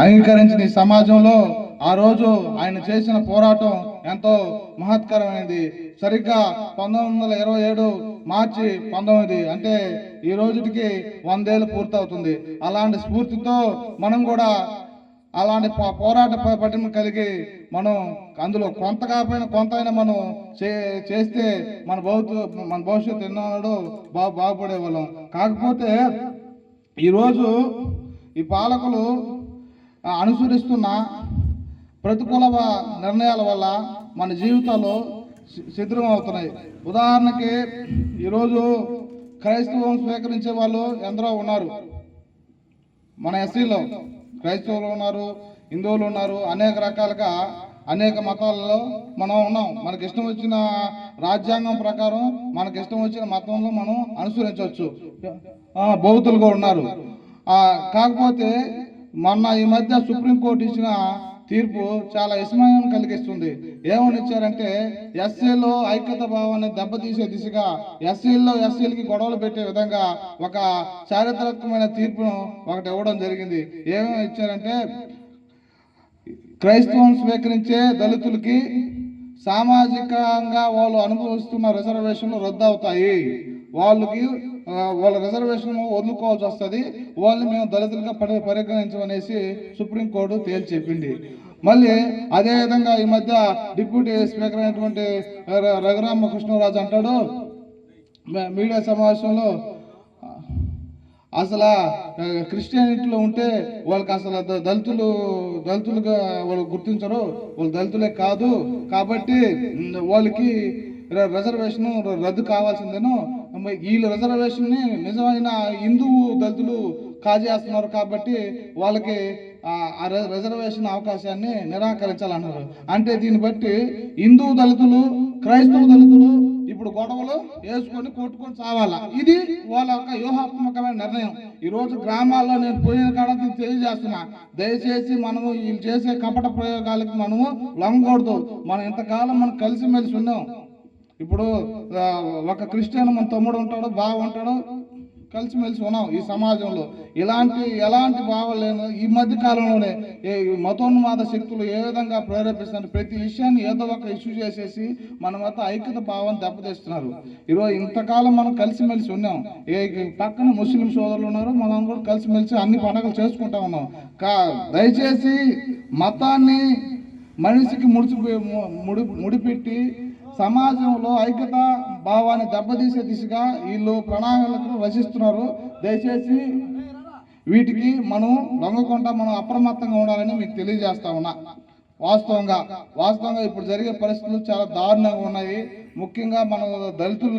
అంగీకరించిన ఈ సమాజంలో ఆ రోజు ఆయన చేసిన పోరాటం ఎంతో మహత్కరమైనది. సరిగ్గా 1927 మార్చి 19 అంటే ఈ రోజుకి 100 ఏళ్ళు పూర్తవుతుంది. అలాంటి స్ఫూర్తితో మనం కూడా అలాంటి పోరాట పటిమ కలిగి మనం అందులో కొంత కాకపోయినా కొంతైనా మనం చేస్తే మన భవిష్యత్తు ఎన్నో బాగుపడే వాళ్ళం. కాకపోతే ఈరోజు ఈ పాలకులు అనుసరిస్తున్న ప్రతికూల నిర్ణయాల వల్ల మన జీవితాలు శిథిలం అవుతున్నాయి. ఉదాహరణకి ఈరోజు క్రైస్తవం స్వీకరించే వాళ్ళు ఎందరో ఉన్నారు. మన ఎస్సీలో క్రైస్తవులు ఉన్నారు, హిందువులు ఉన్నారు, అనేక రకాలుగా అనేక మతాలలో మనం ఉన్నాం. మనకి ఇష్టం వచ్చిన రాజ్యాంగం ప్రకారం మనకి ఇష్టం వచ్చిన మతంలో మనం అనుసరించవచ్చు. బౌద్ధులు కూడా ఉన్నారు. కాకపోతే మొన్న ఈ మధ్య సుప్రీంకోర్టు ఇచ్చిన తీర్పు చాలా విస్మయం కలిగిస్తుంది. ఏమని ఇచ్చారంటే ఎస్సీలో ఐక్యత భావాన్ని దెబ్బతీసే దిశగా ఎస్సీలకి గొడవలు పెట్టే విధంగా ఒక చారిత్రాత్మకమైన తీర్పును ఒకటి ఇవ్వడం జరిగింది. ఏమేమి ఇచ్చారంటే క్రైస్తవం స్వీకరించే దళితులకి సామాజికంగా వాళ్ళు అనుభవిస్తున్న రిజర్వేషన్లు రద్దు అవుతాయి. వాళ్ళ రిజర్వేషన్ వదులుకోవాల్సి వస్తుంది. వాళ్ళని మేము దళితులుగా పరిగణించమనేసి సుప్రీంకోర్టు తేల్చి చెప్పింది. మళ్ళీ అదేవిధంగా ఈ మధ్య డిప్యూటీ స్పీకర్ అయినటువంటి రఘురామకృష్ణరాజు అంటాడు మీడియా సమావేశంలో, అసలు క్రిస్టియానిటీలో ఉంటే వాళ్ళకి అసలు దళితులుగా వాళ్ళు గుర్తించరు, వాళ్ళు దళితులే కాదు, కాబట్టి వాళ్ళకి రిజర్వేషన్ రద్దు కావాల్సిందేను. వీళ్ళ రిజర్వేషన్ని నిజమైన హిందువు దళితులు కాజేస్తున్నారు కాబట్టి వాళ్ళకి ఆ రిజర్వేషన్ అవకాశాన్ని నిరాకరించాలన్నారు. అంటే దీన్ని బట్టి హిందూ దళితులు క్రైస్తవ దళితులు ఇప్పుడు గొడవలు వేసుకొని కొట్టుకొని చావాలా. ఇది వాళ్ళ యొక్క వ్యూహాత్మకమైన నిర్ణయం. ఈరోజు గ్రామాల్లో నేను పోయిన కాడ తెలియజేస్తున్నా, దయచేసి మనము వీళ్ళు చేసే కపట ప్రయోగాలకు మనము లొంగకూడదు. మనం ఇంతకాలం మనం కలిసిమెలిసి ఉన్నాం. ఇప్పుడు ఒక క్రిస్టియన్ మన తమ్ముడు ఉంటాడు, బావ ఉంటాడు, కలిసిమెలిసి ఉన్నాం ఈ సమాజంలో. ఎలాంటి భావాలు లేను. ఈ మధ్య కాలంలోనే మతోన్మాద శక్తులు ఏ విధంగా ప్రేరేపిస్తున్నారు, ప్రతి విషయాన్ని ఏదో ఒక ఇష్యూ చేసేసి మన మత ఐక్యత భావాన్ని దెబ్బతీస్తున్నారు. ఈరోజు ఇంతకాలం మనం కలిసిమెలిసి ఉన్నాం. పక్కన ముస్లిం సోదరులు ఉన్నారు, మనం కూడా కలిసిమెలిసి అన్ని పండుగలు చేసుకుంటా ఉన్నాం. దయచేసి మతాన్ని మనిషికి ముడిపెట్టి సమాజంలో ఐక్యత భావాన్ని దెబ్బతీసే దిశగా వీళ్ళు ప్రణాళికలు రచిస్తున్నారు. దయచేసి వీటికి మనం లొంగకుండా మనం అప్రమత్తంగా ఉండాలని మీకు తెలియజేస్తా ఉన్నా. వాస్తవంగా ఇప్పుడు జరిగే పరిస్థితులు చాలా దారుణంగా ఉన్నాయి. ముఖ్యంగా మన దళితులు